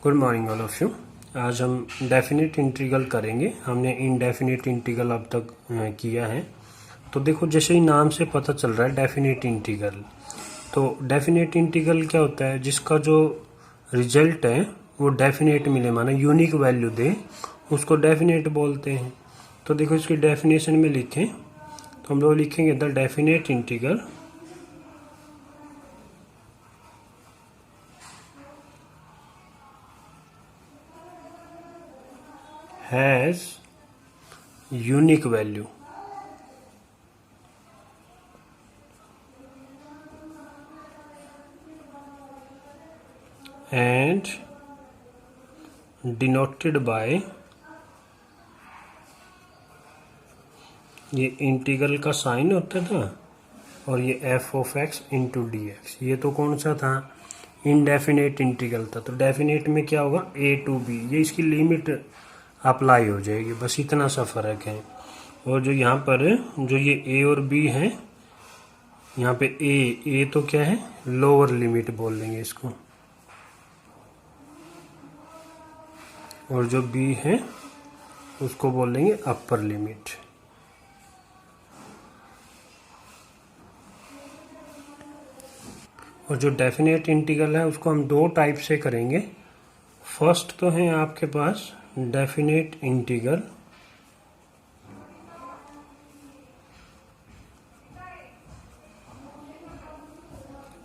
Good morning all of you. आज हम definite integral करेंगे। हमने इनडेफिनेट इंटीग्रल अब तक किया है। तो देखो, जैसे ही नाम से पता चल रहा है डेफिनेट इंटीग्रल, तो डेफिनेट इंटीग्रल क्या होता है? जिसका जो रिजल्ट है वो डेफिनेट मिले, माना यूनिक वैल्यू दे, उसको डेफिनेट बोलते हैं। तो देखो, इसकी डेफिनेशन में लिखें तो हम लोग लिखेंगे the definite integral has unique value and denoted by, ये इंटीग्रल का साइन होता था और ये F of x into D x. ये तो कौन सा था? इनडेफिनेट इंटीग्रल था। तो डेफिनेट में क्या होगा? ए टू बी, ये इसकी लिमिट अप्लाई हो जाएगी, बस इतना सा फर्क है। और जो यहाँ पर जो ये ए और बी है, यहाँ पे ए तो क्या है? लोअर लिमिट बोल देंगे इसको, और जो बी है उसको बोल देंगे अपर लिमिट। और जो डेफिनेट इंटीग्रल है उसको हम दो टाइप से करेंगे। फर्स्ट तो है आपके पास definite integral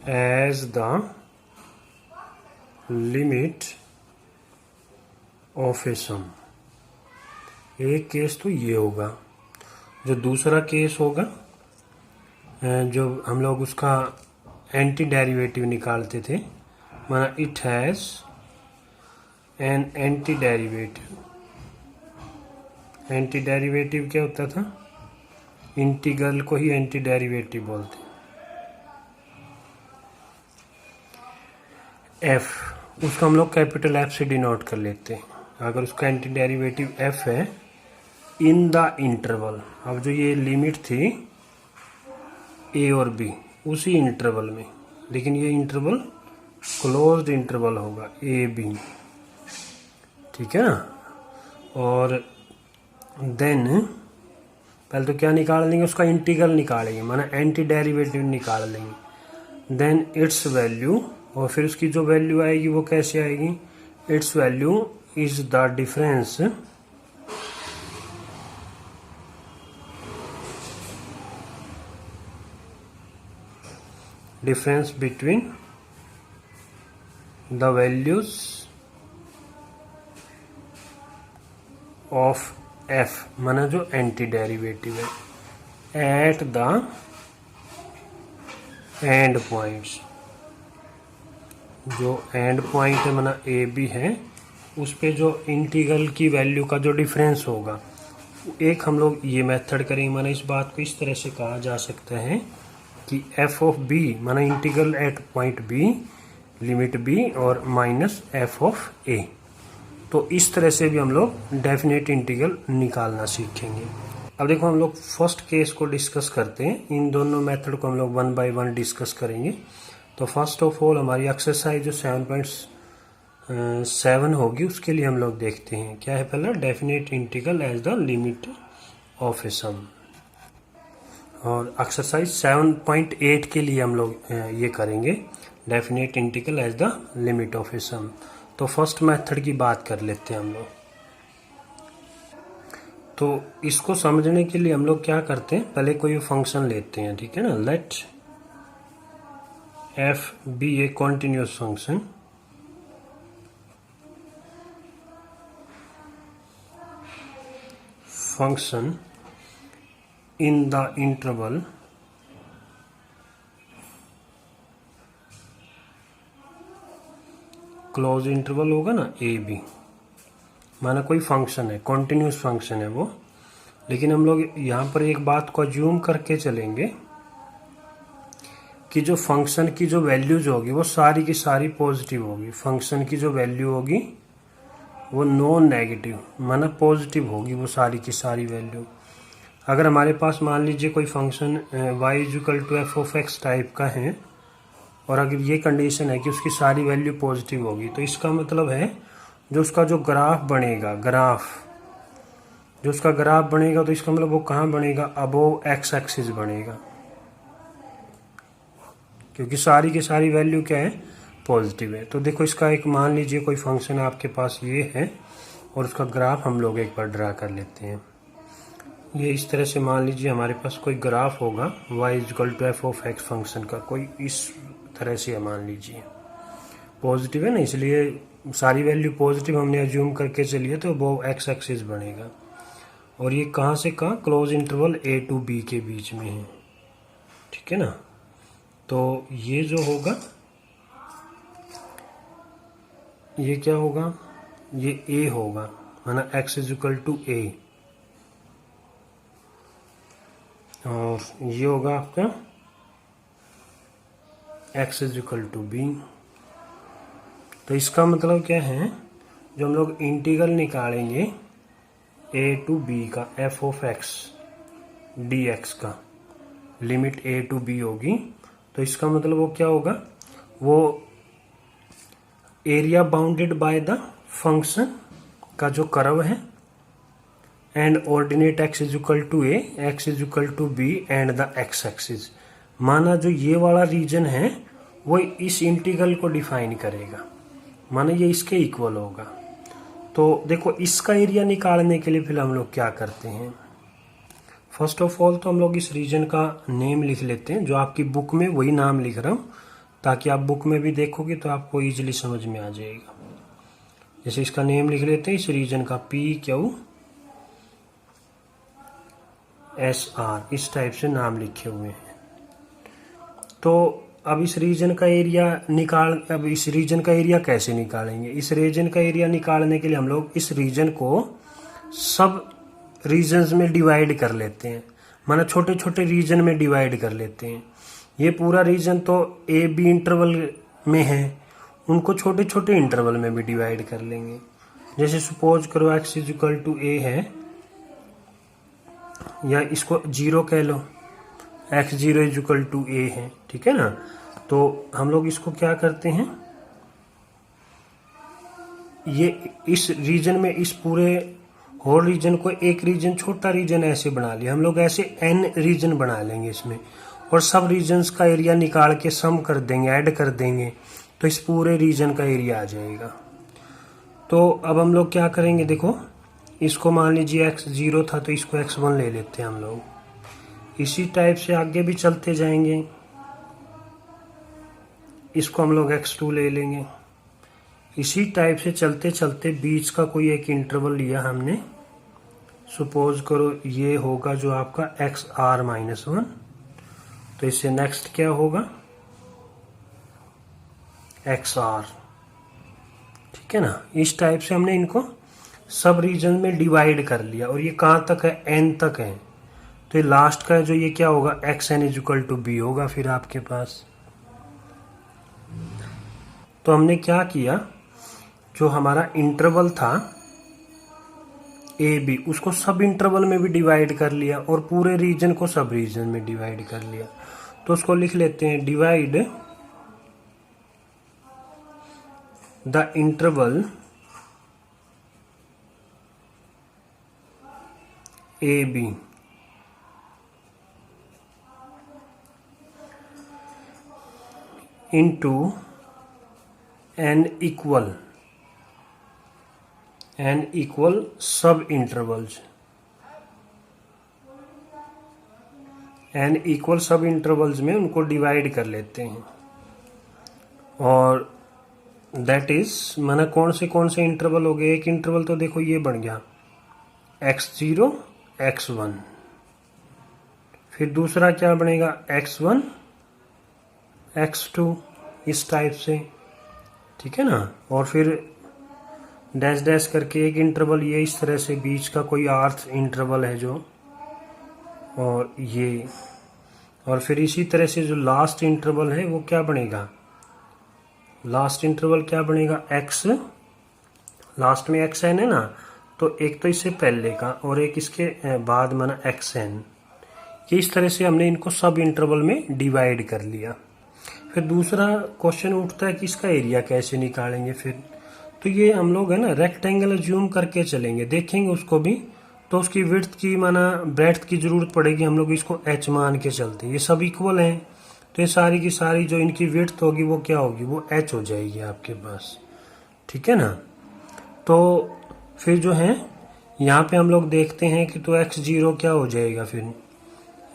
as the limit of a sum. एक केस तो ये होगा। जो दूसरा केस होगा, जो हम लोग उसका एंटी डेरिवेटिव निकालते थे, माना it has an anti derivative. Anti derivative क्या होता था? इंटीग्रल को ही एंटी डेरिवेटिव बोलते हैं। एफ, उसको हम लोग कैपिटल एफ से डिनोट कर लेते हैं। अगर उसका एंटी डेरिवेटिव एफ है इन द इंटरवल, अब जो ये लिमिट थी ए और बी उसी इंटरवल में, लेकिन ये इंटरवल क्लोज्ड इंटरवल होगा, ए बी, ठीक है ना। और देन पहले तो क्या निकाल लेंगे? उसका इंटीग्रल निकालेंगे, माना एंटी डेरिवेटिव निकाल लेंगे। देन इट्स वैल्यू, और फिर उसकी जो वैल्यू आएगी वो कैसे आएगी? It's value is the difference between the values of F, माना जो एंटी डेरिवेटिव है, एट द एंड पॉइंट्स। जो एंड पॉइंट है माना ए बी है, उस पे जो इंटीग्रल की वैल्यू का जो डिफरेंस होगा, एक हम लोग ये मेथड करेंगे। माना इस बात को इस तरह से कहा जा सकता है कि एफ ऑफ बी, माना integral at point B, limit B और माइनस एफ ऑफ ए। तो इस तरह से भी हम लोग डेफिनेट इंटीग्रल निकालना सीखेंगे। अब देखो, हम लोग फर्स्ट केस को डिस्कस करते हैं। इन दोनों मेथड को हम लोग वन बाय वन डिस्कस करेंगे। तो फर्स्ट ऑफ ऑल हमारी एक्सरसाइज जो 7.7 होगी, उसके लिए हम लोग देखते हैं क्या है। पहला, definite integral as the limit of a sum. और एक्सरसाइज 7.8 के लिए हम लोग ये करेंगे, definite integral as the limit of a sum. तो फर्स्ट मेथड की बात कर लेते हैं हम लोग। तो इसको समझने के लिए हम लोग क्या करते हैं, पहले कोई फंक्शन लेते हैं, ठीक है ना। Let F be a continuous function in the interval close interval होगा ना, ए बी। माना कोई फंक्शन है, कॉन्टिन्यूस फंक्शन है वो, लेकिन हम लोग यहाँ पर एक बात को अज्यूम करके चलेंगे कि जो फंक्शन की जो वैल्यूज होगी वो सारी की सारी पॉजिटिव होगी। फंक्शन की जो वैल्यू होगी वो नॉन नेगेटिव, माना पॉजिटिव होगी वो सारी की सारी वैल्यू। अगर हमारे पास मान लीजिए कोई function y equal to F of X type का है, और अगर ये कंडीशन है कि उसकी सारी वैल्यू पॉजिटिव होगी, तो इसका मतलब है जो उसका जो ग्राफ बनेगा, जो उसका ग्राफ बनेगा, तो इसका मतलब वो कहाँ बनेगा, अबोव एक्स एक्सिस बनेगा, क्योंकि सारी की सारी वैल्यू क्या है, पॉजिटिव है। तो देखो इसका एक मान लीजिए कोई फंक्शन आपके पास ये है और उसका ग्राफ हम लोग एक बार ड्रा कर लेते हैं। ये इस तरह से मान लीजिए हमारे पास कोई ग्राफ होगा y=f(x) फंक्शन का, कोई इस तरह से मान लीजिए, पॉजिटिव है ना, इसलिए सारी वैल्यू पॉजिटिव हमने अज्यूम करके चलिए, तो वो एक्स एक्सिस बनेगा। और ये कहाँ से कहाँ, close interval a to b के बीच में है, ठीक है ना। तो ये जो होगा, ये क्या होगा, ये a होगा, माना x=a, और ये होगा आपका x=b। तो इसका मतलब क्या है, जो हम लोग इंटीग्रल निकालेंगे a to b का f(x) dx का, लिमिट a to b होगी, तो इसका मतलब वो क्या होगा, वो area bounded by the function का जो कर्व है, and ordinate x=a, x=b and the x axis. माना जो ये वाला रीजन है वो इस इंटीग्रल को डिफाइन करेगा, माना ये इसके इक्वल होगा। तो देखो इसका एरिया निकालने के लिए फिर हम लोग क्या करते हैं, फर्स्ट ऑफ ऑल तो हम लोग इस रीजन का नेम लिख लेते हैं, जो आपकी बुक में वही नाम लिख रहा हूँ, ताकि आप बुक में भी देखोगे तो आपको इजीली समझ में आ जाएगा। जैसे इसका नेम लिख लेते हैं इस रीजन का PQSR, इस टाइप से नाम लिखे हुए हैं। तो अब इस रीजन का एरिया कैसे निकालेंगे, इस रीजन का एरिया निकालने के लिए हम लोग इस रीजन को सब रीजन्स में डिवाइड कर लेते हैं, माना छोटे छोटे रीजन में डिवाइड कर लेते हैं। ये पूरा रीजन तो ए बी इंटरवल में है, उनको छोटे छोटे इंटरवल में भी डिवाइड कर लेंगे। जैसे सपोज करो x=a है, या इसको 0 कह लो, x0=a है, ठीक है ना। तो हम लोग इसको क्या करते हैं, ये इस रीजन में इस पूरे होल रीजन को एक रीजन, छोटा रीजन ऐसे बना लिया हम लोग, ऐसे n रीजन बना लेंगे इसमें, और सब रीजन्स का एरिया निकाल के सम कर देंगे, ऐड कर देंगे, तो इस पूरे रीजन का एरिया आ जाएगा। तो अब हम लोग क्या करेंगे, देखो इसको मान लीजिए x0 था, तो इसको x1 ले लेते हैं हम लोग। इसी टाइप से आगे भी चलते जाएंगे, इसको हम लोग x2 ले लेंगे। इसी टाइप से चलते चलते बीच का कोई एक इंटरवल लिया हमने, सपोज करो ये होगा जो आपका xr-1, तो इससे नेक्स्ट क्या होगा, xr, ठीक है ना। इस टाइप से हमने इनको सब रीजन में डिवाइड कर लिया, और ये कहाँ तक है, n तक है, तो ये लास्ट का जो ये क्या होगा, xn=b होगा फिर आपके पास। तो हमने क्या किया, जो हमारा इंटरवल था ए बी, उसको सब इंटरवल में भी डिवाइड कर लिया, और पूरे रीजन को सब रीजन में डिवाइड कर लिया। तो उसको लिख लेते हैं, divide the interval A B into n equal sub intervals, n equal sub intervals में उनको डिवाइड कर लेते हैं। और दैट इज, माना कौन से इंटरवल हो गए, एक इंटरवल तो देखो ये बन गया x0 x1, फिर दूसरा क्या बनेगा x1 x2, इस टाइप से, ठीक है ना। और फिर डैश डैश करके एक इंटरवल ये इस तरह से, बीच का कोई आर्थ इंटरवल है जो, और ये, और फिर इसी तरह से जो लास्ट इंटरवल है वो क्या बनेगा, लास्ट इंटरवल क्या बनेगा, x, लास्ट में xn है ना, तो एक तो इससे पहले का और एक इसके बाद माना xn। ये इस तरह से हमने इनको सब इंटरवल में डिवाइड कर लिया। फिर दूसरा क्वेश्चन उठता है कि इसका एरिया कैसे निकालेंगे फिर। तो ये हम लोग है ना रेक्टेंगल ज्यूम करके चलेंगे, देखेंगे उसको भी। तो उसकी विड्थ की माना ब्रेड्थ की जरूरत पड़ेगी, हम लोग इसको h मान के चलते हैं। ये सब इक्वल हैं, तो ये सारी की सारी जो इनकी विड्थ होगी वो क्या होगी, वो h हो जाएगी आपके पास, ठीक है ना। तो फिर जो है यहाँ पे हम लोग देखते हैं कि तो x0 क्या हो जाएगा फिर।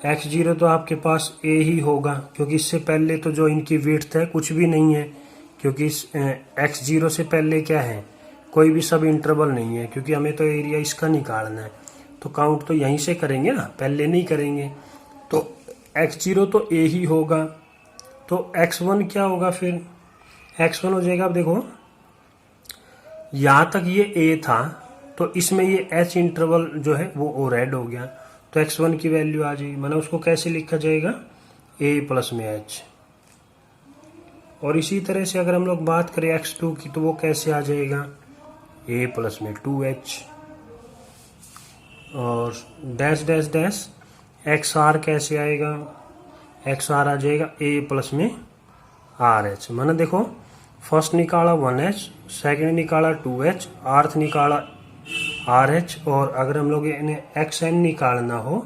x0 तो आपके पास a ही होगा, क्योंकि इससे पहले तो जो इनकी विड्थ है कुछ भी नहीं है, क्योंकि इस x0 से पहले क्या है, कोई भी सब इंटरवल नहीं है, क्योंकि हमें तो एरिया इसका निकालना है। तो काउंट तो यहीं से करेंगे ना, पहले नहीं करेंगे। तो x0 तो a ही होगा, तो x1 क्या होगा फिर, x1 हो जाएगा। अब देखो यहाँ तक ये a था, तो इसमें ये h इंटरवल जो है वो ऐड हो गया, तो x1 की वैल्यू आ जाएगी। माना उसको कैसे लिखा जाएगा, a प्लस में h। और इसी तरह से अगर हम लोग बात करें x2 की, तो वो कैसे आ जाएगा, a प्लस में 2h। और डैश डैश डैश xr कैसे आएगा, xr आ जाएगा a प्लस में rh। माना देखो फर्स्ट निकाला 1h, सेकंड निकाला 2h, आर्थ निकाला RH। और अगर हम लोग इन्हें xn निकालना हो,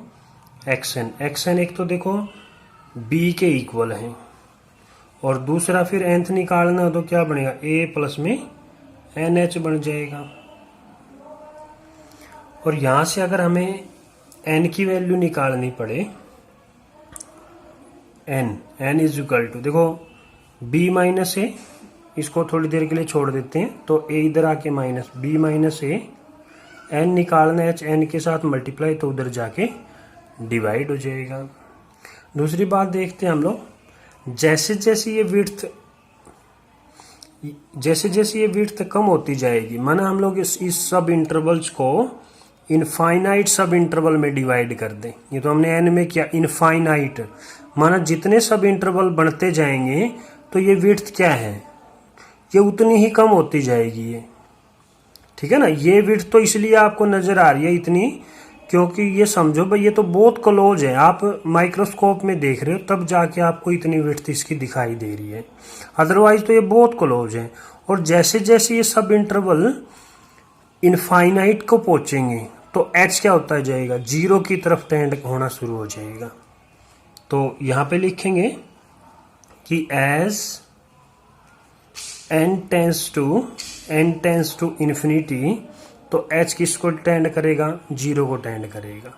xn एक तो देखो b के इक्वल है, और दूसरा फिर nth निकालना हो तो क्या बनेगा, a प्लस में nh बन जाएगा। और यहां से अगर हमें n की वैल्यू निकालनी पड़े, n इज इक्वल टू, देखो b माइनस a, इसको थोड़ी देर के लिए छोड़ देते हैं, तो a इधर आके minus b minus a, n निकालना है n के साथ मल्टीप्लाई, तो उधर जाके डिवाइड हो जाएगा। दूसरी बात देखते हैं हम लोग, जैसे जैसे ये विड्थ कम होती जाएगी, माना हम लोग इस सब इंटरवल्स को इनफाइनाइट सब इंटरवल में डिवाइड कर दें। ये तो हमने n में किया, इनफाइनाइट माना जितने सब इंटरवल बढ़ते जाएंगे तो ये विड्थ क्या है, ये उतनी ही कम होती जाएगी ये, ठीक है ना। ये विड्थ तो इसलिए आपको नजर आ रही है इतनी, क्योंकि ये समझो भाई ये तो बहुत क्लोज है, आप माइक्रोस्कोप में देख रहे हो तब जाके आपको इतनी विड्थ इसकी दिखाई दे रही है, अदरवाइज तो ये बहुत क्लोज है। और जैसे जैसे ये सब इंटरवल इनफाइनाइट को पहुंचेंगे तो h क्या होता जाएगा, 0 की तरफ टेंड होना शुरू हो जाएगा। तो यहां पे लिखेंगे कि as n tends to infinity, तो h किसको टेंड करेगा, 0 को टेंड करेगा।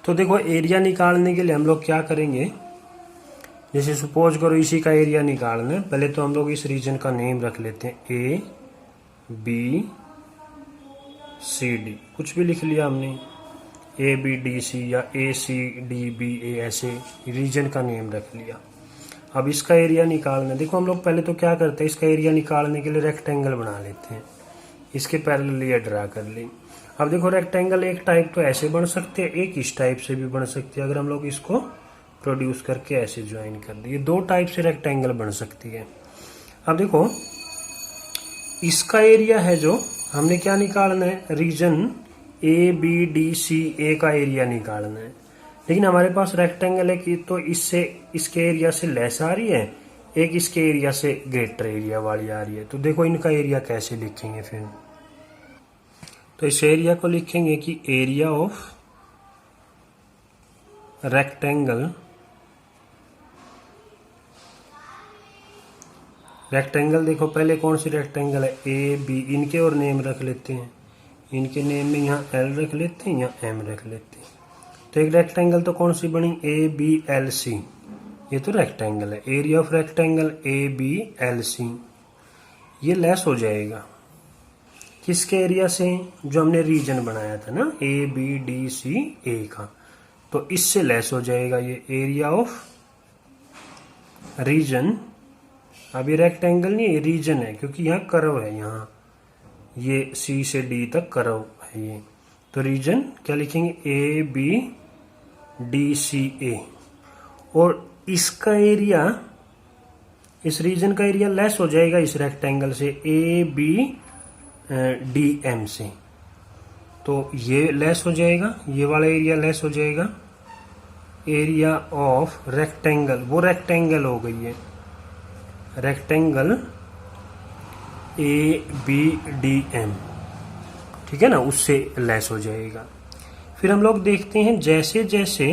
तो देखो एरिया निकालने के लिए हम लोग क्या करेंगे, जैसे सपोज करो इसी का एरिया निकालना है, पहले तो हम लोग इस रीजन का नेम रख लेते हैं, a b c d, कुछ भी लिख लिया हमने, a b d c या a c d b a, ऐसे रीजन का नेम रख लिया। अब इसका एरिया निकालना, देखो हम लोग पहले तो क्या करते हैं, इसका एरिया निकालने के लिए रेक्टेंगल बना लेते हैं, इसके पैरेलल ये ड्रा कर ली। अब देखो रेक्टेंगल एक टाइप तो ऐसे बन सकते हैं, एक इस टाइप से भी बन सकती है। अगर हम लोग इसको प्रोड्यूस करके ऐसे ज्वाइन कर दिए, दो टाइप से रेक्टेंगल बन सकती है। अब देखो इसका एरिया है जो हमने क्या निकालना है, region A B D C A का एरिया निकालना है, लेकिन हमारे पास रेक्टेंगल है कि तो इससे इसके एरिया से लेस आ रही है, एक इसके एरिया से ग्रेटर एरिया वाली आ रही है। तो देखो इनका एरिया कैसे लिखेंगे फिर, तो इस एरिया को लिखेंगे कि एरिया ऑफ रेक्टेंगल, रेक्टेंगल देखो पहले कौन सी रेक्टेंगल है, ए बी, इनके और नेम रख लेते हैं, इनके नेम में यहाँ एल रख लेते हैं, यहाँ एम रख लेते हैं। तो एक रेक्टेंगल तो कौन सी बनी, ए बी एल सी, ये तो रेक्टेंगल है। Area of rectangle A B L C, ये लेस हो जाएगा किसके एरिया से, जो हमने रीजन बनाया था ना, ए बी डी सी ए का, तो इससे लेस हो जाएगा ये एरिया ऑफ रीजन। अब ये रेक्टेंगल नहीं, ये रीजन है, क्योंकि यहाँ कर्व है, यहाँ ये सी से डी तक कर्व है ये, तो रीजन क्या लिखेंगे, ए बी डी सी ए। और इसका एरिया, इस रीजन का एरिया लेस हो जाएगा इस रेक्टेंगल से, ए बी डी एम से, तो ये लेस हो जाएगा, ये वाला एरिया लेस हो जाएगा। एरिया ऑफ रेक्टेंगल, वो रेक्टेंगल हो गई है, रेक्टेंगल ABDM, ठीक है ना, उससे लेस हो जाएगा। फिर हम लोग देखते हैं जैसे जैसे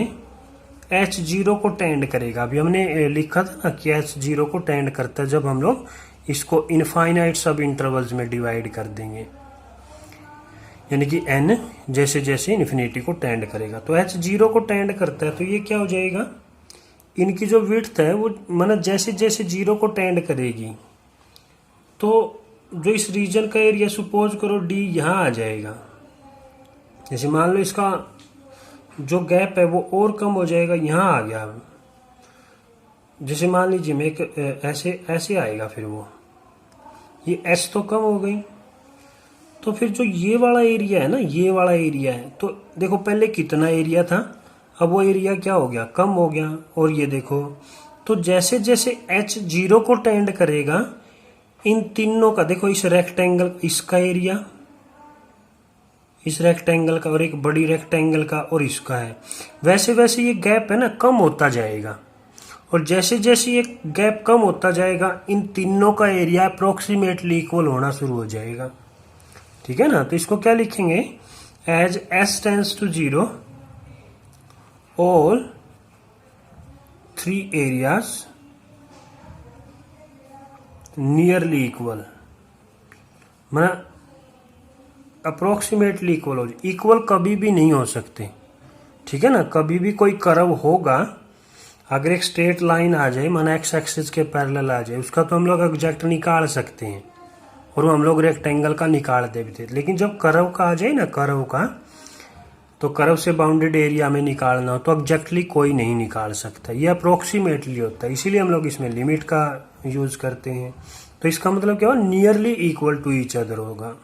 H0 को टेंड करेगा, अभी हमने लिखा था ना कि H0 को टेंड करता है जब हम लोग इसको इनफाइनाइट सब इंटरवल्स में डिवाइड कर देंगे, यानी कि n जैसे जैसे इन्फिनिटी को टेंड करेगा। तो H0 को टेंड करता है तो ये क्या हो जाएगा, इनकी जो विड्थ है वो मतलब जैसे जैसे 0 को टेंड करेगी तो जो इस रीजन का एरिया सपोज करो D यहाँ आ जाएगा। जैसे मान लो इसका जो गैप है वो और कम हो जाएगा, यहाँ आ गया। जैसे मान लीजिए मैं एक ऐसे ऐसे आएगा, फिर वो ये S तो कम हो गई, तो फिर जो ये वाला एरिया है ना, ये वाला एरिया है, तो देखो पहले कितना एरिया था, अब वो एरिया क्या हो गया, कम हो गया। और ये देखो, तो जैसे जैसे H0 को टेंड करेगा इन तीनों का, देखो इस रेक्टेंगल इसका एरिया, इस रेक्टेंगल का और एक बड़ी रेक्टेंगल का और इसका है, वैसे वैसे ये गैप है ना कम होता जाएगा। और जैसे जैसे ये गैप कम होता जाएगा इन तीनों का एरिया अप्रोक्सीमेटली इक्वल होना शुरू हो जाएगा, ठीक है ना। तो इसको क्या लिखेंगे, as S tends to 0 all 3 areas nearly equal, मतलब अप्रोक्सीमेटली इक्वल हो जाए। इक्वल कभी भी नहीं हो सकते, ठीक है ना। कभी भी कोई कर्व होगा, अगर एक स्ट्रेट लाइन आ जाए माना एक्स एक्सिस के पैरेलल आ जाए, उसका तो हम लोग एग्जैक्ट निकाल सकते हैं, और वो हम लोग रेक्टेंगल का निकाल देते थे। लेकिन जब कर्व का आ जाए ना, कर्व का, तो कर्व से बाउंडेड एरिया में निकालना हो तो एग्जैक्टली कोई नहीं निकाल सकता, ये अप्रोक्सीमेटली होता है, इसीलिए हम लोग इसमें लिमिट का यूज करते हैं। तो इसका मतलब क्या होगा, nearly equal to each other होगा।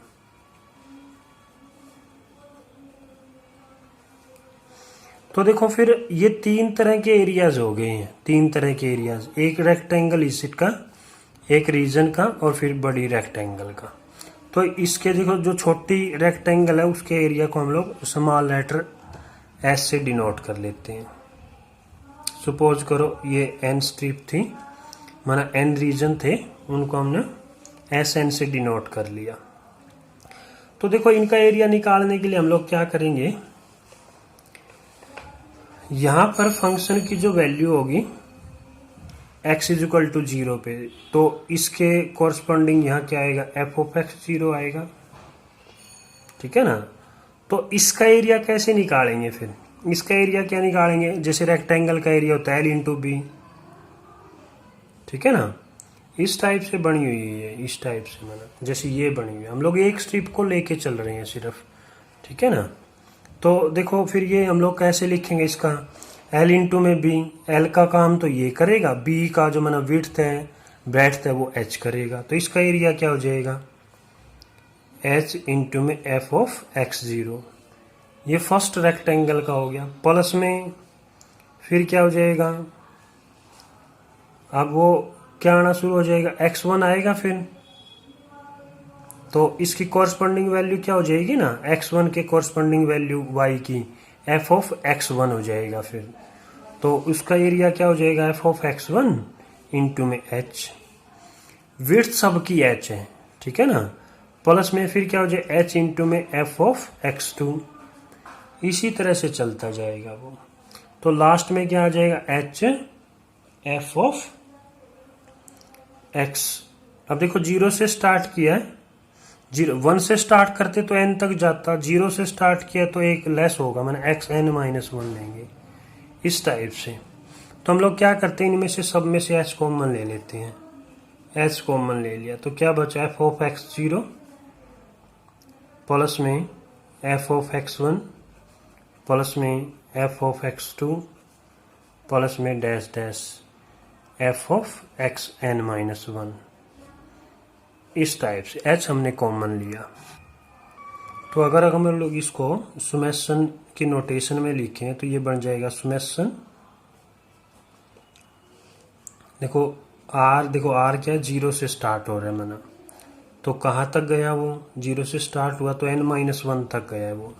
तो देखो फिर ये 3 तरह के एरियाज हो गए हैं, 3 तरह के एरियाज, एक रेक्टेंगल इस का, एक रीजन का, और फिर बड़ी रेक्टेंगल का। तो इसके देखो जो छोटी रेक्टेंगल है उसके एरिया को हम लोग स्मॉल लेटर S से डिनोट कर लेते हैं। सपोज करो ये N स्ट्रिप थी, माना N रीजन थे, उनको हमने SN से डिनोट कर लिया। तो देखो इनका एरिया निकालने के लिए हम लोग क्या करेंगे, यहां पर फंक्शन की जो वैल्यू होगी x इज इक्वल टू 0 पे, तो इसके कोरस्पॉन्डिंग यहाँ क्या आएगा, f ऑफ x 0 आएगा, ठीक है ना। तो इसका एरिया कैसे निकालेंगे, फिर इसका एरिया क्या निकालेंगे, जैसे रेक्टेंगल का एरिया होता है L इंटू बी, ठीक है ना। इस टाइप से बनी हुई है, इस टाइप से, मतलब जैसे ये बनी हुई है, हम लोग एक स्ट्रिप को लेके चल रहे हैं सिर्फ, ठीक है ना। तो देखो फिर ये हम लोग कैसे लिखेंगे इसका, L इंटू में B, L का काम तो ये करेगा, B का जो मतलब विड्थ है ब्रेड्थ है वो H करेगा, तो इसका एरिया क्या हो जाएगा, H इंटू में F ऑफ x0, ये फर्स्ट रेक्टेंगल का हो गया। प्लस में फिर क्या हो जाएगा, अब वो क्या आना शुरू हो जाएगा, x1 आएगा फिर, तो इसकी कॉरस्पॉन्डिंग वैल्यू क्या हो जाएगी ना, x1 के कॉरस्पॉन्डिंग वैल्यू y की f ऑफ x1 हो जाएगा फिर, तो उसका एरिया क्या हो जाएगा, f ऑफ x1 इंटू में h, विड्थ सबकी h है, ठीक है ना। प्लस में फिर क्या हो जाएगा, h इंटू में f ऑफ x2, इसी तरह से चलता जाएगा वो। तो लास्ट में क्या आ जाएगा, h f ऑफ x। अब देखो 0 से स्टार्ट किया है, 1 से स्टार्ट करते तो n तक जाता, 0 से स्टार्ट किया तो एक लेस होगा, मैंने xn-1 लेंगे इस टाइप से। तो हम लोग क्या करते हैं, इनमें से सब में से h कॉमन ले लेते हैं, h कॉमन ले लिया तो क्या बचा, f ऑफ x0 प्लस में f ऑफ x1 प्लस में f ऑफ x2 प्लस में dash dash f of xn-1, इस टाइप से h हमने कॉमन लिया। तो अगर हम लोग इसको सुमेशन की नोटेशन में लिखें तो ये बन जाएगा सुमेशन, देखो r क्या है, 0 से स्टार्ट हो रहा है मना, तो कहाँ तक गया वो, 0 से स्टार्ट हुआ तो n-1 तक गया है वो,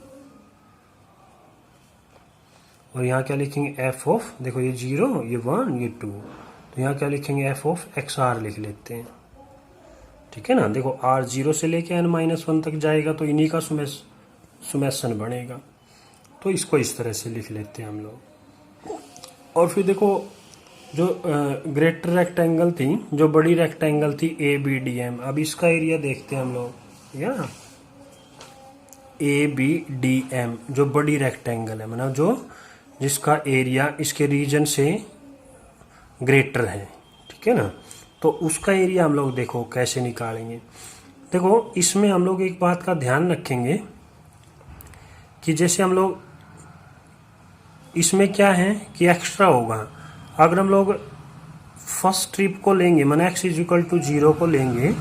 और यहाँ क्या लिखेंगे एफ ऑफ, देखो ये 0, ये 1, ये 2, तो यहाँ क्या लिखेंगे एफ ऑफ एक्स आर लिख लेते हैं। ठीक है ना, देखो आर 0 से लेके n-1 तक जाएगा तो इन्हीं का सुमेशन बनेगा, तो इसको इस तरह से लिख लेते हैं हम लोग। और फिर देखो जो ग्रेटर रेक्टेंगल थी, जो बड़ी रेक्टेंगल थी ABDM, अब इसका एरिया देखते हैं हम लोग। या ABDM जो बड़ी रेक्टेंगल है, मतलब जो जिसका एरिया इसके रीजन से ग्रेटर है, ठीक है ना, तो उसका एरिया हम लोग देखो कैसे निकालेंगे। देखो इसमें हम लोग एक बात का ध्यान रखेंगे कि जैसे हम लोग इसमें क्या है कि एक्स्ट्रा होगा, अगर हम लोग फर्स्ट ट्रिप को लेंगे, माना x=0 को लेंगे,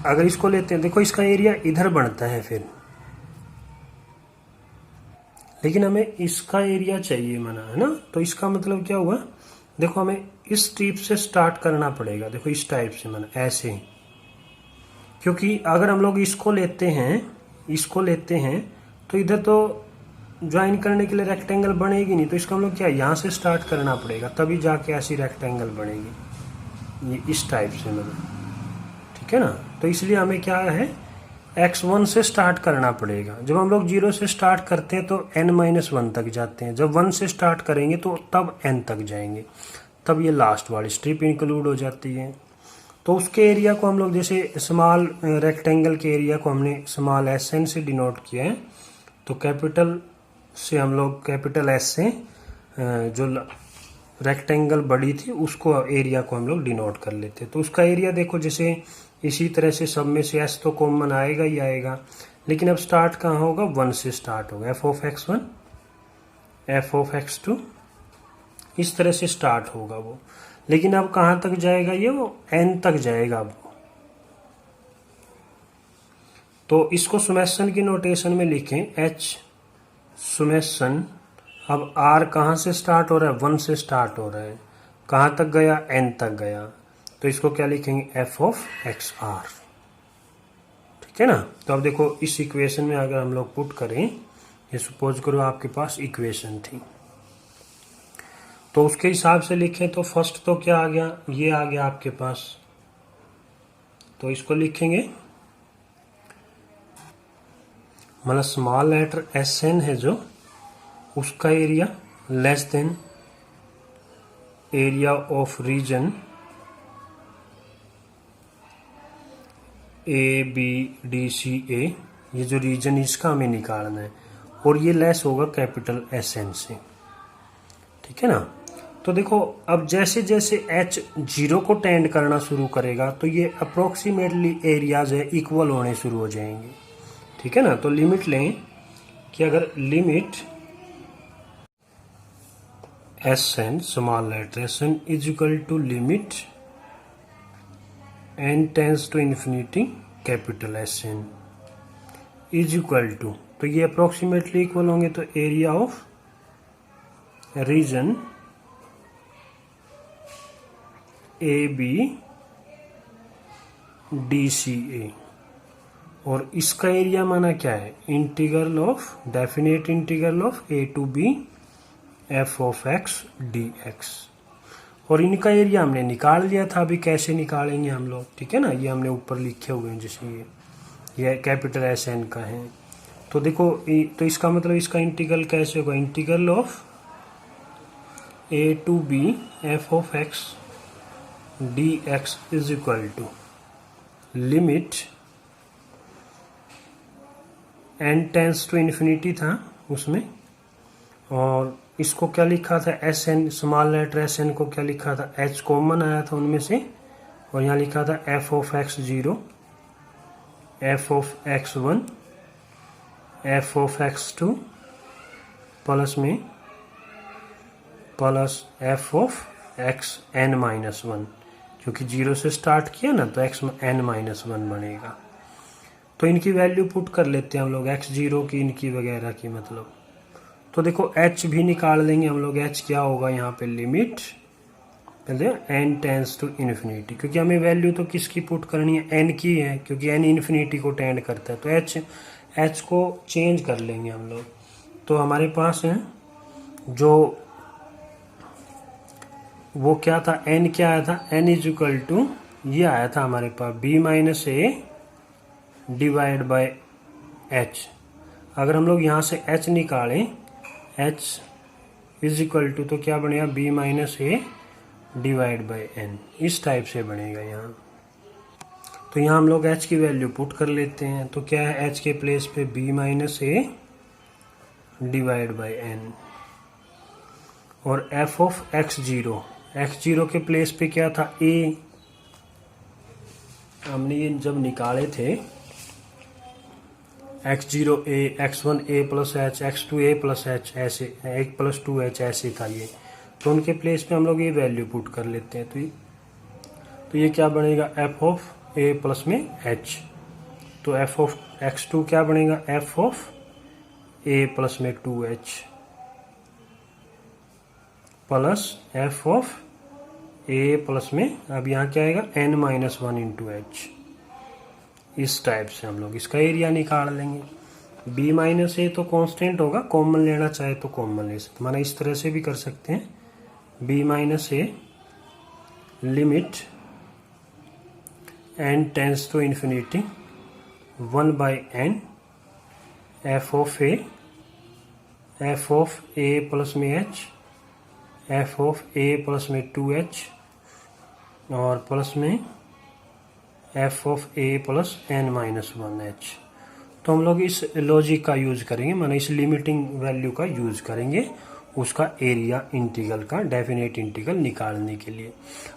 अगर इसको लेते हैं, देखो इसका एरिया इधर बढ़ता है फिर, लेकिन हमें इसका एरिया चाहिए माना, है ना, तो इसका मतलब क्या हुआ, देखो हमें इस ट्रिप से स्टार्ट करना पड़ेगा, देखो इस टाइप से माना ऐसे, क्योंकि अगर हम लोग इसको लेते हैं तो इधर तो ज्वाइन करने के लिए रेक्टेंगल बनेगी नहीं, तो इसका हम लोग क्या यहाँ से स्टार्ट करना पड़ेगा, तभी जाके ऐसी रेक्टेंगल बनेगी, ये इस टाइप से माना, ठीक है ना। तो इसलिए हमें क्या है x1 से स्टार्ट करना पड़ेगा। जब हम लोग 0 से स्टार्ट करते हैं तो n-1 तक जाते हैं, जब 1 से स्टार्ट करेंगे तो तब n तक जाएंगे, तब ये लास्ट वाली स्ट्रिप इंक्लूड हो जाती है। तो उसके एरिया को हम लोग जैसे स्मॉल रेक्टेंगल के एरिया को हमने स्मॉल SN से डिनोट किया है, तो कैपिटल से हम लोग कैपिटल S से जो रेक्टेंगल बड़ी थी उसको एरिया को हम लोग डिनोट कर लेते हैं। तो उसका एरिया देखो जैसे इसी तरह से सब में से S तो कॉमन आएगा ही आएगा, लेकिन अब स्टार्ट कहाँ होगा, 1 से स्टार्ट होगा, f(x1), f(x2), इस तरह से स्टार्ट होगा वो, लेकिन अब कहाँ तक जाएगा ये, वो n तक जाएगा अब। तो इसको सुमेशन की नोटेशन में लिखें, h सुमेशन, अब r कहाँ से स्टार्ट हो रहा है, 1 से स्टार्ट हो रहा है, कहाँ तक गया, n तक गया, तो इसको क्या लिखेंगे f(x_r), ठीक है ना। तो अब देखो इस इक्वेशन में अगर हम लोग पुट करें, ये सपोज करो आपके पास इक्वेशन थी, तो उसके हिसाब से लिखें तो फर्स्ट तो क्या आ गया, ये आ गया आपके पास, तो इसको लिखेंगे मतलब स्मॉल लेटर SN है जो, उसका area less than area of region ABDCA, ये जो रीजन इसका हमें निकालना है, और ये लेस होगा कैपिटल SN से, ठीक है ना। तो देखो अब जैसे जैसे H 0 को टेंड करना शुरू करेगा तो ये अप्रोक्सीमेटली एरियाज है इक्वल होने शुरू हो जाएंगे, ठीक है ना। तो लिमिट लें कि अगर limit SN small letter SN is equal to limit n tends to infinity capital SN is equal to, तो ये अप्रोक्सीमेटली इक्वल होंगे, तो एरिया ऑफ रीजन ABDCA, और इसका एरिया माना क्या है, integral of definite integral of a to b f(x) dx, और इनका एरिया हमने निकाल लिया था, अभी कैसे निकालेंगे हम लोग, ठीक है ना। ये हमने ऊपर लिखे हुए हैं, जैसे ये कैपिटल SN का है, तो देखो तो इसका मतलब इसका इंटीग्रल कैसे होगा, integral of a to b f(x) dx is equal to limit n tends to infinity था उसमें, और इसको क्या लिखा था SN स्मॉल लेटर SN को क्या लिखा था, H कॉमन आया था उनमें से, और यहाँ लिखा था f(x0), f(x1), f(x2) प्लस में प्लस f(xn-1), क्योंकि 0 से स्टार्ट किया ना तो xn-1 बनेगा। तो इनकी वैल्यू पुट कर लेते हैं हम लोग, x0 की, इनकी वगैरह की, मतलब तो देखो h भी निकाल लेंगे हम लोग, h क्या होगा यहाँ पे, limit n tends to infinity, क्योंकि हमें वैल्यू तो किसकी पुट करनी है, n की है, क्योंकि n इन्फिनिटी को टेंड करता है, तो h को चेंज कर लेंगे हम लोग, तो हमारे पास है जो वो क्या था, n क्या आया था, n इज इक्वल टू ये आया था हमारे पास b minus a divide by h। अगर हम लोग यहाँ से h निकालें, h इज इक्वल टू तो क्या बनेगा, b minus a divide by n, इस टाइप से बनेगा यहाँ। तो यहाँ हम लोग h की वैल्यू पुट कर लेते हैं, तो क्या है h के प्लेस पे b minus a divide by n, और f ऑफ x0 के प्लेस पे क्या था a, हमने ये जब निकाले थे x0 a, x1 a plus h, x2 a plus h, ऐसे 1 प्लस 2h ऐसे था ये, तो उनके प्लेस पे हम लोग ये वैल्यू पुट कर लेते हैं। तो ये क्या बनेगा, f ऑफ a प्लस में h, तो f ऑफ x2 क्या बनेगा, f ऑफ a प्लस में 2h plus f of a plus में, अब यहाँ क्या आएगा, n माइनस 1 इंटू h। इस टाइप से हम लोग इसका एरिया निकाल लेंगे। b माइनस ए तो कांस्टेंट होगा, कॉमन लेना चाहे तो कॉमन ले सकते, माना इस तरह से भी कर सकते हैं, b minus A limit n tends to infinity 1 by n f of a plus में h, f of a plus में 2h और प्लस में f of a plus n minus 1h। तो हम लोग इस लॉजिक का यूज करेंगे, माना इस लिमिटिंग वैल्यू का यूज करेंगे उसका एरिया इंटीग्रल का डेफिनेट इंटीग्रल निकालने के लिए।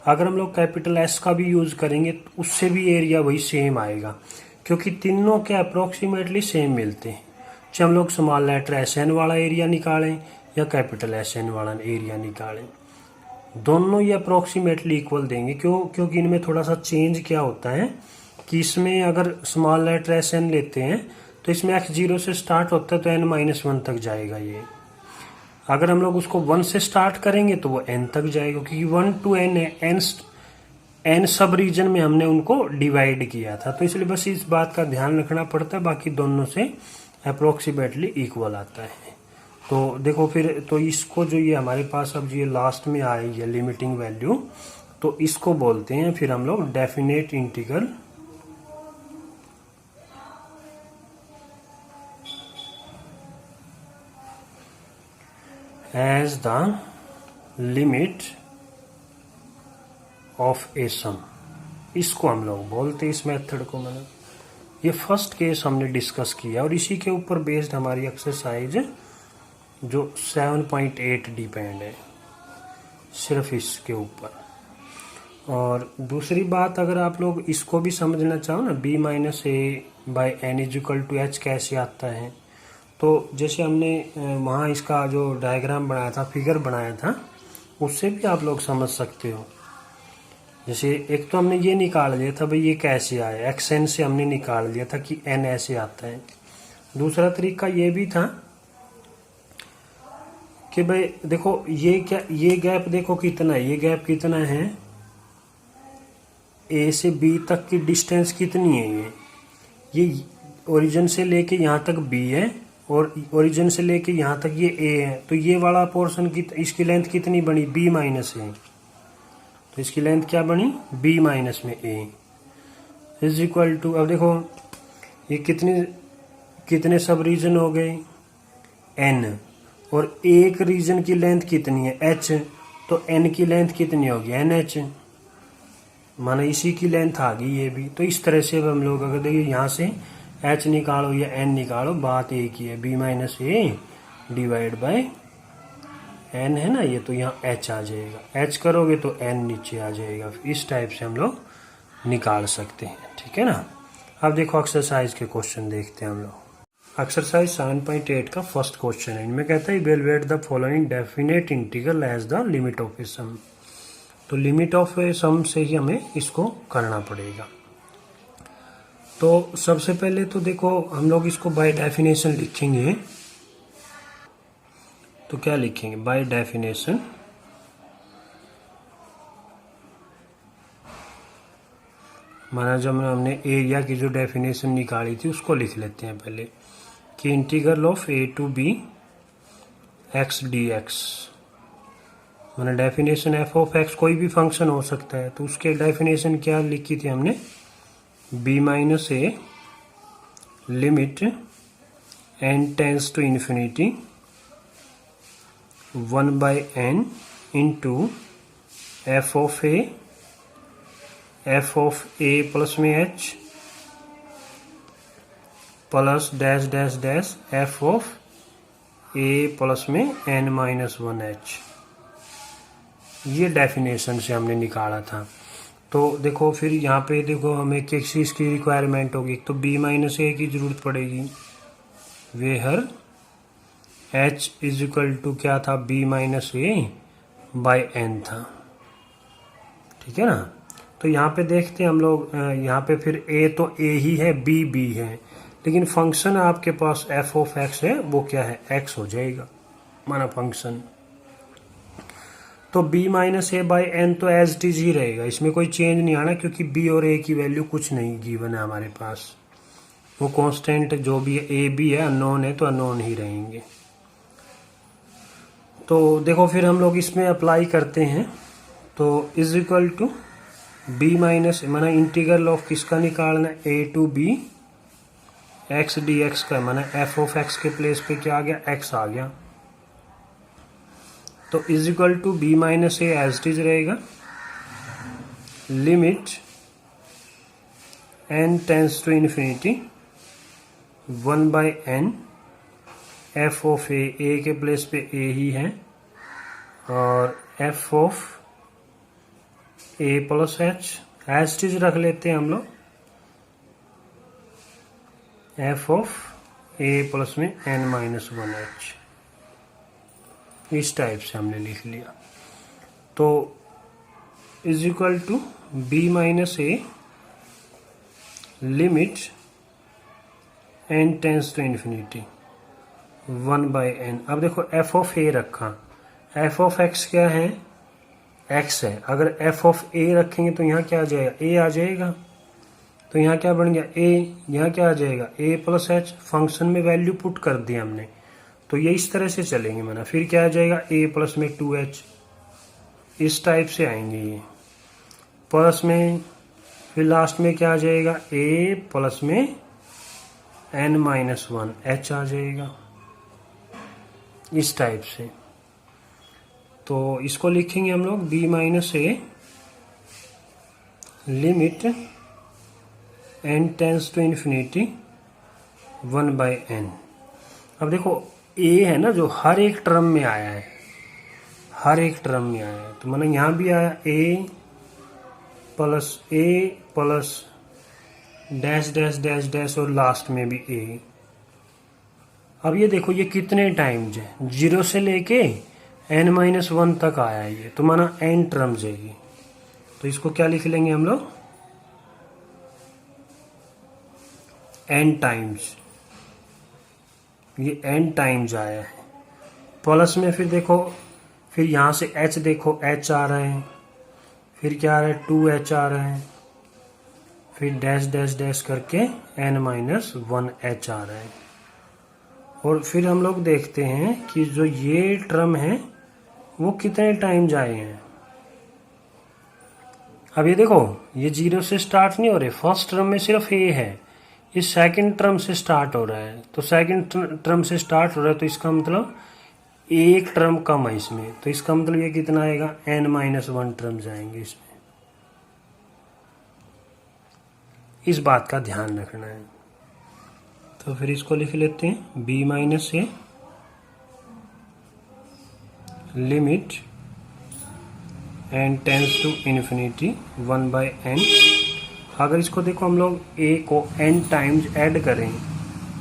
अगर हम लोग कैपिटल S का भी यूज करेंगे तो उससे भी एरिया वही सेम आएगा, क्योंकि तीनों के अप्रोक्सीमेटली सेम मिलते हैं, चाहे हम लोग स्मॉल लेटर SN वाला एरिया निकालें या कैपिटल SN वाला एरिया निकालें, दोनों ये अप्रोक्सीमेटली इक्वल देंगे। क्योंकि इनमें थोड़ा सा चेंज क्या होता है कि इसमें अगर स्मॉल लेटर SN लेते हैं तो इसमें x0 से स्टार्ट होता है तो n माइनस 1 तक जाएगा ये, अगर हम लोग उसको 1 से स्टार्ट करेंगे तो वो n तक जाएगा, क्योंकि 1 to n है, n सब रीजन में हमने उनको डिवाइड किया था, तो इसलिए बस इस बात का ध्यान रखना पड़ता है, बाकी दोनों से अप्रोक्सीमेटली इक्वल आता है। तो देखो फिर, तो इसको जो ये हमारे पास अब ये लास्ट में आई है लिमिटिंग वैल्यू, तो इसको बोलते हैं फिर हम लोग definite integral as the limit of a sum, इसको हम लोग बोलते हैं इस मेथड को। मैंने ये फर्स्ट केस हमने डिस्कस किया और इसी के ऊपर बेस्ड हमारी एक्सरसाइज जो 7.8 डिपेंड है सिर्फ इसके ऊपर। और दूसरी बात, अगर आप लोग इसको भी समझना चाहो ना, b minus A by N is equal to H कैसे आता है, तो जैसे हमने वहाँ इसका जो डायग्राम बनाया था, फिगर बनाया था, उससे भी आप लोग समझ सकते हो। जैसे एक तो हमने ये निकाल लिया था भाई ये कैसे आया, xn से हमने निकाल लिया था कि n ऐसे आता है। दूसरा तरीका ये भी था कि भाई देखो ये क्या, ये गैप देखो कितना है, ये गैप कितना है, ए से बी तक की डिस्टेंस कितनी है, ये ओरिजिन से लेके यहाँ तक बी है और ओरिजिन से लेके यहाँ तक ये ए है, तो ये वाला पोर्शन की इसकी लेंथ कितनी बनी, बी माइनस ए, तो इसकी लेंथ क्या बनी, b माइनस में a इज इक्वल टू, अब देखो ये कितने सब रीजन हो गए, n, और एक रीजन की लेंथ कितनी है, h, तो n की लेंथ कितनी होगी, nh, माना इसी की लेंथ आ गई ये भी। तो इस तरह से हम लोग अगर देखिए यहाँ से h निकालो या n निकालो, बात एक ही है, b minus a divide by n है ना ये, तो यहाँ h आ जाएगा, h करोगे तो n नीचे आ जाएगा। इस टाइप से हम लोग निकाल सकते हैं, ठीक है ना। अब देखो एक्सरसाइज के क्वेश्चन देखते हैं हम लोग। एक्सरसाइज 7.8 का फर्स्ट क्वेश्चन है, इनमें कहता है evaluate the following definite integral as the limit of a sum. तो लिमिट ऑफ ए सम से ही हमें इसको करना पड़ेगा। तो सबसे पहले तो देखो हम लोग इसको बाय डेफिनेशन लिखेंगे, तो क्या लिखेंगे, बाय डेफिनेशन माना जब हमने एरिया की जो डेफिनेशन निकाली थी उसको लिख लेते हैं पहले, कि integral of a to b x D X. मैंने डेफिनेशन एफ ऑफ एक्स कोई भी फंक्शन हो सकता है, तो उसके डेफिनेशन क्या लिखी थी हमने, B minus A limit n tends to infinity 1/n into F of A plus में H plus dash dash dash F of A plus में n माइनस 1h। ये डेफिनेशन से हमने निकाला था। तो देखो फिर यहाँ पे देखो हमें किस चीज़ की रिक्वायरमेंट होगी, तो b माइनस ए की जरूरत पड़ेगी, where h is equal to क्या था, b minus A by n था। ठीक है ना। तो यहाँ पे देखते हैं हम लोग, यहाँ पे फिर a तो a ही है, b b है, लेकिन फंक्शन आपके पास एफ ऑफ एक्स है, वो क्या है, x हो जाएगा माना फंक्शन। तो b minus A by N तो एज इट इज ही रहेगा, इसमें कोई चेंज नहीं आना, क्योंकि b और a की वैल्यू कुछ नहीं गिवन है हमारे पास, वो कांस्टेंट जो भी है, a भी है, अननोन है तो अननोन ही रहेंगे। तो देखो फिर हम लोग इसमें अप्लाई करते हैं, तो is equal to b minus माना इंटीग्रल ऑफ किसका निकालना है, a to b x D x का, माना एफ ऑफ एक्स के प्लेस पे क्या आ गया, x आ गया। तो is equal to B minus a as it is रहेगा, limit n tends to infinity 1/n f of a के प्लेस पे a ही है, और f of A plus h as it is रख लेते हैं हम लोग, एफ ऑफ ए प्लस में n माइनस 1h। इस टाइप से हमने लिख लिया। तो is equal to B minus A limit n tends to infinity 1/n। अब देखो एफ ऑफ ए रखा, एफ ऑफ एक्स क्या है, x है, अगर एफ ऑफ ए रखेंगे तो यहाँ क्या आ जाएगा, a आ जाएगा, तो यहाँ क्या बन गया, a, यहाँ क्या आ जाएगा, a प्लस एच, फंक्शन में वैल्यू पुट कर दिया हमने, तो ये इस तरह से चलेंगे माना, फिर क्या आ जाएगा, a प्लस में 2h, इस टाइप से आएंगे ये, प्लस में फिर लास्ट में क्या आ जाएगा, a प्लस में n माइनस 1h आ जाएगा, इस टाइप से। तो इसको लिखेंगे हम लोग b minus A limit n tends to infinity 1/n। अब देखो a है ना, जो हर एक टर्म में आया है, हर एक टर्म में आया है, तो मैंने यहाँ भी आया a plus dash dash dash dash और लास्ट में भी a। अब ये देखो ये कितने टाइम्स है, 0 से लेके n माइनस 1 तक आया है ये, तो माना n टर्म्स है ये, तो इसको क्या लिख लेंगे हम लोग, n टाइम्स, ये n टाइम्स आया है। प्लस में फिर देखो, फिर यहाँ से h देखो, h आ रहा है, फिर क्या आ रहा है, 2h आ रहा है, फिर डैश डैश डैश करके n माइनस 1h आ रहा है। और फिर हम लोग देखते हैं कि जो ये टर्म है वो कितने टाइम्स आए हैं। अब ये देखो ये 0 से स्टार्ट नहीं हो रहे, फर्स्ट टर्म में सिर्फ a है, ये सेकंड टर्म से स्टार्ट हो रहा है, तो सेकंड टर्म से स्टार्ट हो रहा है, तो इसका मतलब एक टर्म कम है इसमें, तो इसका मतलब ये कितना आएगा, n माइनस 1 टर्म्स आएंगे इसमें। इस बात का ध्यान रखना है। तो फिर इसको लिख लेते हैं, b minus A limit n tends to infinity 1/n। अगर इसको देखो हम लोग a को n टाइम्स ऐड करें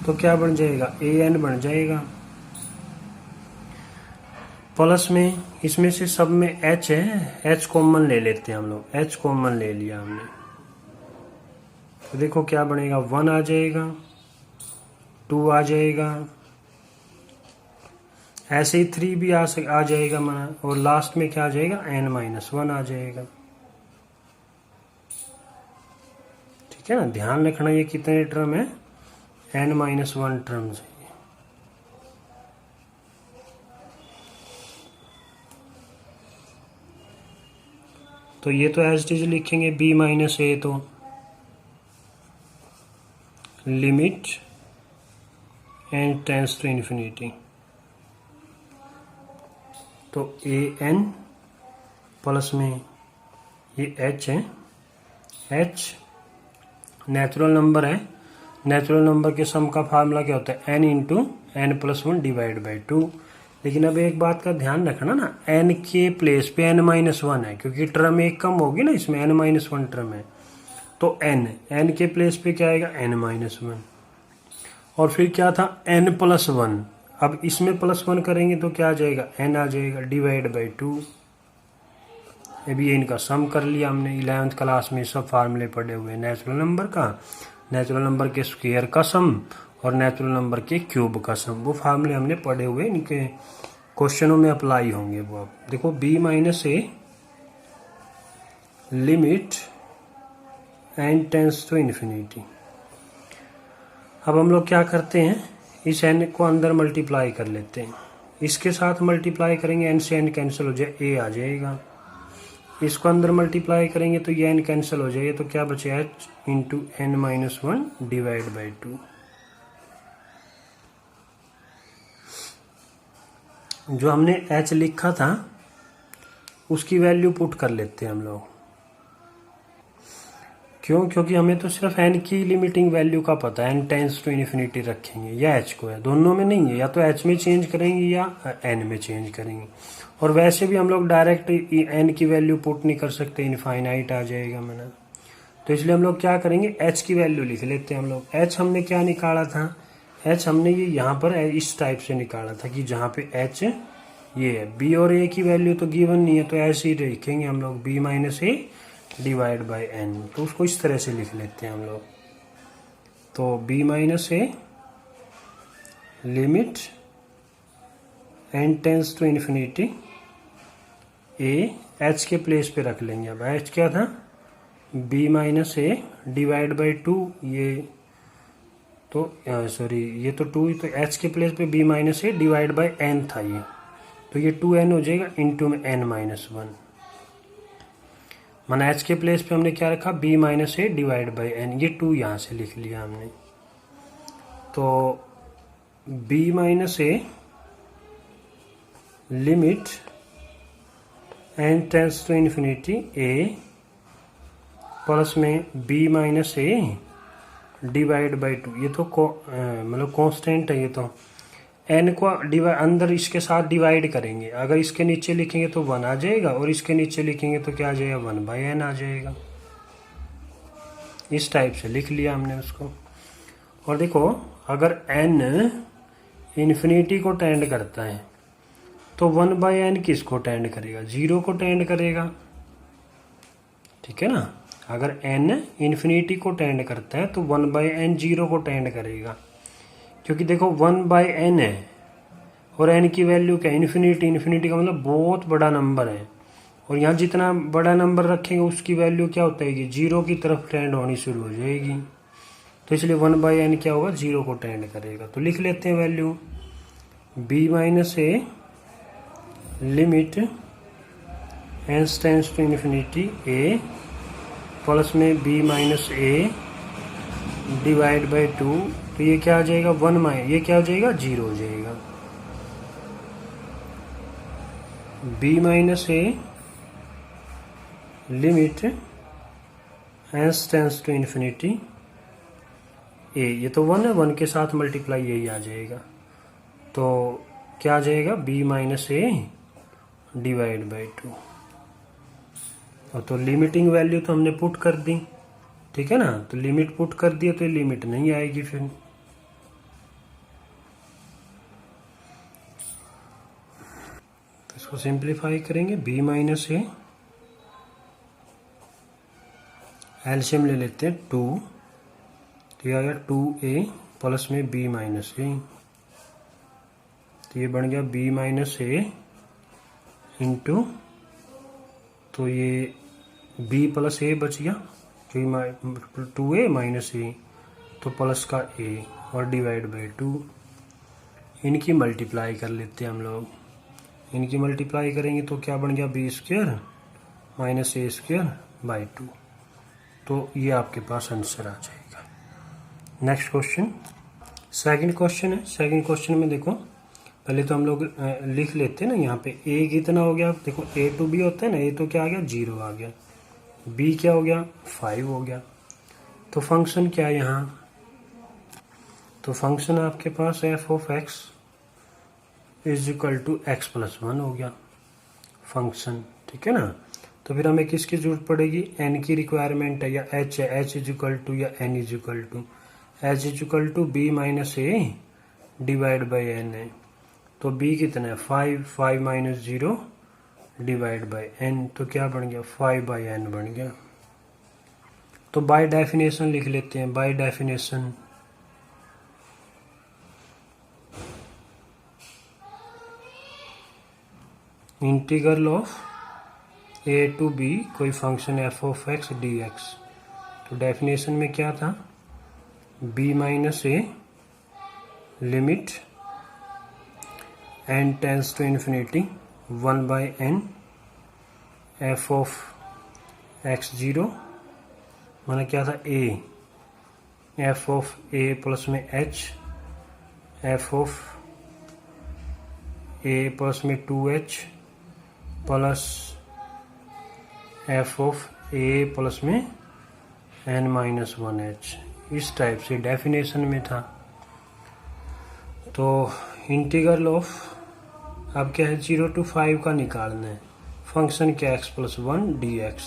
तो क्या बन जाएगा, an बन जाएगा। प्लस में इसमें से सब में h है, h कॉमन ले लेते हैं हम लोग, h कॉमन ले लिया हमने, तो देखो क्या बनेगा, 1 आ जाएगा, 2 आ जाएगा, ऐसे ही 3 भी आ जाएगा माना, और लास्ट में क्या आ जाएगा, n माइनस 1 आ जाएगा। ठीक है ना, ध्यान रखना ये कितने टर्म है, n माइनस 1 टर्म्स है। तो ये तो एज इट इज लिखेंगे b माइनस ए, तो limit n tends to infinity, तो ए एन प्लस में ये h है, h नेचुरल नंबर है, नेचुरल नंबर के सम का फार्मूला क्या होता है n into n plus one divide by 2। लेकिन अब एक बात का ध्यान रखना ना, n के प्लेस पे n माइनस वन है, क्योंकि टर्म एक कम होगी ना, इसमें n माइनस वन टर्म है, तो n के प्लेस पे क्या आएगा n माइनस वन, और फिर क्या था n प्लस वन, अब इसमें प्लस वन करेंगे तो क्या आ जाएगा n आ जाएगा डिवाइड बाई 2। अभी इनका सम कर लिया हमने, 11th क्लास में सब फार्मूले पढ़े हुए, नेचुरल नंबर का, नेचुरल नंबर के स्क्वायर का सम और नेचुरल नंबर के क्यूब का सम, वो फार्मूले हमने पढ़े हुए, इनके क्वेश्चनों में अप्लाई होंगे वो। आप देखो b minus A limit n tends to infinity. अब हम लोग क्या करते हैं, इस n को अंदर मल्टीप्लाई कर लेते हैं, इसके साथ मल्टीप्लाई करेंगे, n से n कैंसिल हो जाए, a आ जाएगा, इसको अंदर मल्टीप्लाई करेंगे तो ये n कैंसिल हो जाएगा, तो क्या बचे h into n minus one divide by 2। जो हमने h लिखा था उसकी वैल्यू पुट कर लेते हैं हम लोग, क्यों, क्योंकि हमें तो सिर्फ n की लिमिटिंग वैल्यू का पता है, n टेंस टू इन्फिनिटी रखेंगे या h को है, दोनों में नहीं है, या तो h में चेंज करेंगे या n में चेंज करेंगे, और वैसे भी हम लोग डायरेक्ट n की वैल्यू पुट नहीं कर सकते, इनफाइनाइट आ जाएगा मैंने, तो इसलिए हम लोग क्या करेंगे h की वैल्यू लिख लेते हैं हम लोग। h हमने क्या निकाला था, h हमने ये यहाँ पर इस टाइप से निकाला था कि जहाँ पे h ये है, b और a की वैल्यू तो गिवन नहीं है, तो ऐसे ही लिखेंगे हम लोग b minus a divide by N, तो उसको इस तरह से लिख लेते हैं हम लोग, तो b minus A limit n tends to infinity a, h के प्लेस पे रख लेंगे, अब h क्या था b minus a divide by 2, ये तो सॉरी ये तो 2, तो h के प्लेस पे b minus a divide by n था ये, तो ये 2n हो जाएगा इंटू में n माइनस वन, माना h के प्लेस पे हमने क्या रखा b minus a divide by n, ये 2 यहाँ से लिख लिया हमने, तो b minus A limit n tends to infinity a plus में b minus a divide by 2, ये तो मतलब कांस्टेंट है, ये तो n को अंदर इसके साथ डिवाइड करेंगे, अगर इसके नीचे लिखेंगे तो 1 आ जाएगा, और इसके नीचे लिखेंगे तो क्या आ जाएगा 1 बाई n आ जाएगा, इस टाइप से लिख लिया हमने उसको। और देखो अगर n इन्फिनिटी को टेंड करता है तो 1 बाई एन किसको टेंड करेगा, 0 को टेंड करेगा, ठीक है ना, अगर n इन्फिनिटी को टेंड करता है तो 1 बाई एन 0 को टेंड करेगा, क्योंकि देखो 1 बाई एन है और n की वैल्यू क्या है इन्फिनिटी, इन्फिनिटी का मतलब बहुत बड़ा नंबर है, और यहाँ जितना बड़ा नंबर रखेंगे उसकी वैल्यू क्या होता है कि 0 की तरफ टेंड होनी शुरू हो जाएगी, तो इसलिए 1 बाई एन क्या होगा 0 को टेंड करेगा, तो लिख लेते हैं value b minus A limit n tends to infinity a plus में b minus a divide by 2, तो ये क्या आ जाएगा 1 माइनस, ये क्या हो जाएगा 0 हो जाएगा, b minus A limit n tends to infinity a, ये तो 1 है, 1 के साथ मल्टीप्लाई यही आ जाएगा, तो क्या आ जाएगा b minus a divide by 2, और तो लिमिटिंग वैल्यू तो हमने पुट कर दी, ठीक है ना, तो लिमिट पुट कर दिया तो ये लिमिट नहीं आएगी, फिर तो इसको सिंप्लीफाई करेंगे, b माइनस ए एलसीएम ले लेते हैं 2, तो ये आ गया 2a प्लस में b माइनस ए, तो ये बन गया b माइनस ए इंटू, तो ये b प्लस ए बच गया, 2a माइनस ए, तो प्लस का a और डिवाइड बाई 2, इनकी मल्टीप्लाई कर लेते हैं हम लोग, इनकी मल्टीप्लाई करेंगे तो क्या बन गया b square minus A square by 2। तो ये आपके पास आंसर आ जाएगा। नेक्स्ट क्वेश्चन, सेकंड क्वेश्चन है। सेकंड क्वेश्चन में देखो, पहले तो हम लोग लिख लेते हैं ना, यहाँ पे ए कितना हो गया, देखो ए टू बी होता है ना, ए तो क्या आ गया 0 आ गया, बी क्या हो गया 5 हो गया। तो फंक्शन क्या है यहाँ, तो फंक्शन आपके पास f of x is equal to x plus 1 हो गया फंक्शन, ठीक है ना। तो फिर हमें किसकी जरूरत पड़ेगी, एन की रिक्वायरमेंट है, या एच है, एच इज इक्वल टू या n is equal to, h is equal to B minus a divide by n है। तो बी कितना है 5, 5 माइनस 0 डिवाइड बाई एन, तो क्या बन गया 5 बाई एन बन गया। तो बाय डेफिनेशन लिख लेते हैं, by definition integral of a to b कोई function f of x D x. तो डेफिनेशन में क्या था, b minus A limit n tends to infinity 1 by n f of x 0, माना क्या था a, f of A plus में h, f of A plus में 2h plus f of A plus में एन माइनस 1h, इस type से definition में था। तो इंटीग्रल ऑफ अब क्या है 0 to 5 का निकालना है, फंक्शन क्या x प्लस 1 dx।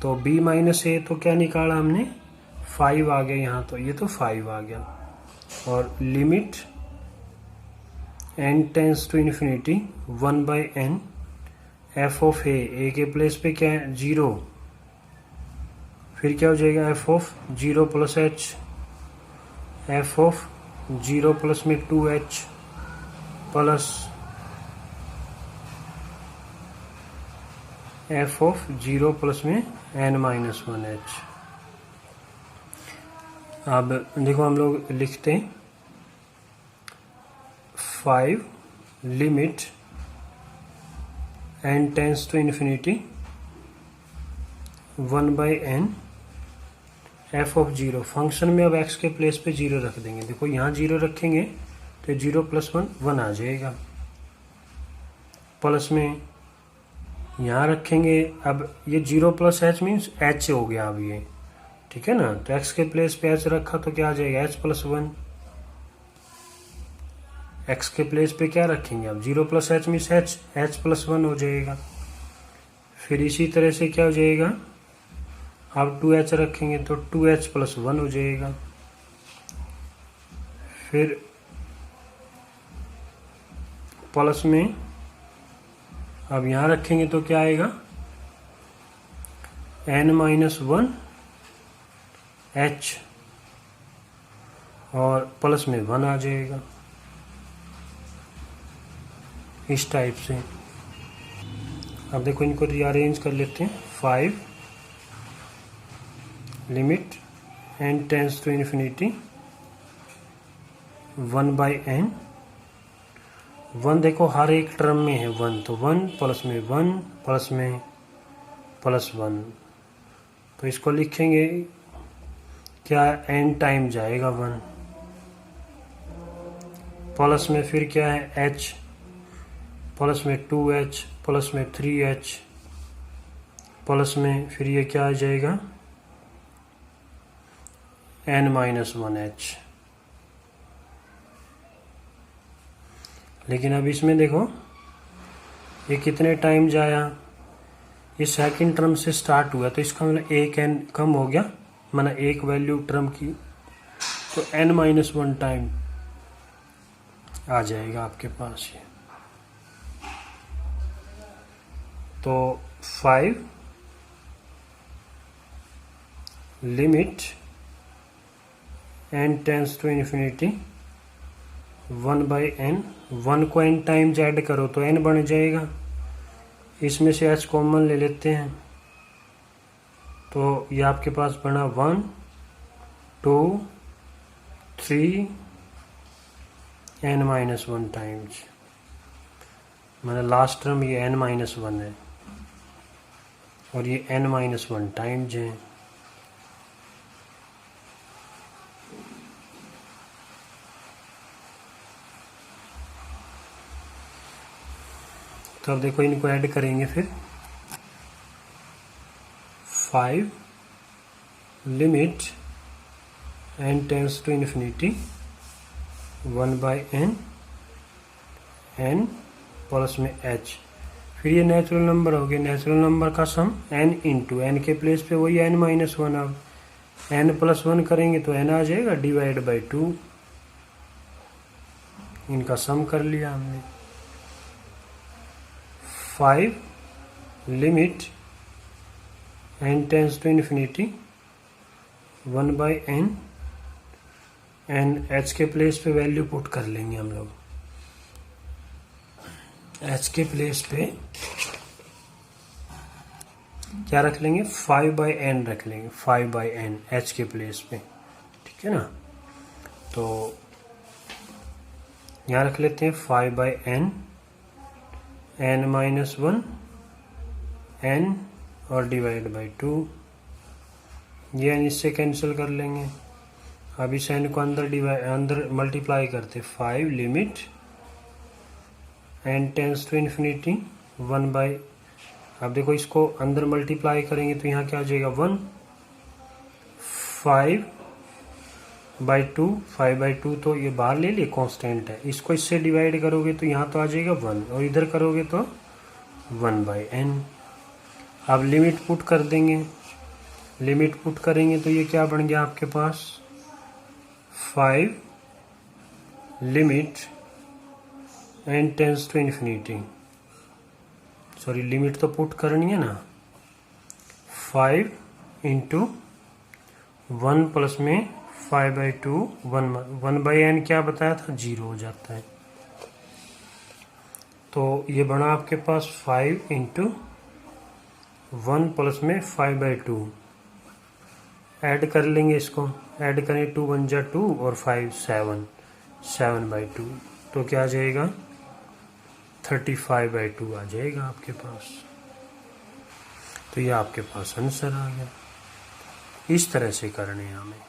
तो b माइनस ए तो क्या निकाला हमने 5 आ गया यहाँ, तो ये तो 5 आ गया, और limit n tends to infinity 1 by n f of a के प्लेस पे क्या है 0, फिर क्या हो जाएगा एफ ऑफ 0 प्लस एच, एफ ऑफ 0 प्लस में 2h plus f of 0 plus में n माइनस 1h। अब देखो हम लोग लिखते हैं 5 limit n tends to infinity 1 by n f of 0, function में अब x के प्लेस पे 0 रख देंगे। देखो यहाँ 0 रखेंगे तो 0 प्लस 1 आ जाएगा, प्लस में यहाँ रखेंगे, अब ये 0 प्लस एच मीन्स h हो गया अब ये, ठीक है ना। तो x के प्लेस पे h रखा तो क्या आ जाएगा h प्लस 1, x के प्लेस पे क्या रखेंगे अब 0 plus H means h plus 1 हो जाएगा। फिर इसी तरह से क्या हो जाएगा, अब 2h रखेंगे तो 2h प्लस 1 हो जाएगा। फिर प्लस में अब यहाँ रखेंगे तो क्या आएगा n माइनस 1 h, और प्लस में 1 आ जाएगा, इस टाइप से। अब देखो इनको रीअरेंज कर लेते हैं। 5 limit n tends to infinity 1 by n, 1 देखो हर एक टर्म में है 1, तो 1 प्लस में 1 प्लस में प्लस 1, तो इसको लिखेंगे क्या n टाइम जाएगा 1, प्लस में फिर क्या है h, प्लस में 2h प्लस में 3h, प्लस में फिर ये क्या आ जाएगा n माइनस 1h। लेकिन अब इसमें देखो ये कितने टाइम जाया, ये सेकंड टर्म से स्टार्ट हुआ, तो इसका मतलब एक n कम हो गया, माना एक वैल्यू टर्म की, तो n माइनस 1 टाइम आ जाएगा आपके पास ये। तो 5 limit n tends to infinity 1 by n, 1 को n टाइम्स ऐड करो तो n बन जाएगा, इसमें से h कॉमन ले लेते हैं, तो ये आपके पास बना 1 2 3 n माइनस 1 टाइम्स, मतलब लास्ट टर्म ये n माइनस 1 है। और ये n-1 टाइम्स है। तो अब देखो इनको ऐड करेंगे फिर 5 limit n tends to infinity 1/n n plus में h। फिर ये नेचुरल नंबर हो गया, नेचुरल नंबर का सम n इंटू n के प्लेस पे वही n-1। अब n+1 करेंगे तो n आ जाएगा डिवाइड बाई 2। इनका सम कर लिया हमने। 5 limit n tends to infinity 1/n n h के प्लेस पे वैल्यू पुट कर लेंगे हम लोग। h के प्लेस पे क्या रख लेंगे, 5/n रख लेंगे, 5/n h के प्लेस पे, ठीक है ना। तो यहाँ रख लेते हैं 5/n n-1 n और डिवाइड बाई 2। ये n इससे कैंसिल कर लेंगे। अब इस n को अंदर मल्टीप्लाई करते 5 limit n tends to infinity 1/। अब देखो इसको अंदर मल्टीप्लाई करेंगे तो यहाँ क्या आ जाएगा 1। 5/2 5/2 तो ये बाहर ले लिए, कांस्टेंट है। इसको इससे डिवाइड करोगे तो यहाँ तो आ जाएगा 1 और इधर करोगे तो 1/n। अब लिमिट पुट कर देंगे, लिमिट पुट करेंगे तो ये क्या बन गया आपके पास 5 limit n tends to infinity, sorry limit तो पुट करनी है ना, 5 इंटू 1 प्लस में 5/2 1/n क्या बताया था 0 हो जाता है। तो ये बना आपके पास 5 इंटू 1 प्लस में 5/2। ऐड कर लेंगे, इसको ऐड करें 2 1 जा 2 और 5 7/2। तो क्या आ जाएगा 35/2 आ जाएगा आपके पास। तो ये आपके पास आंसर आ गया। इस तरह से करने हैं हमें।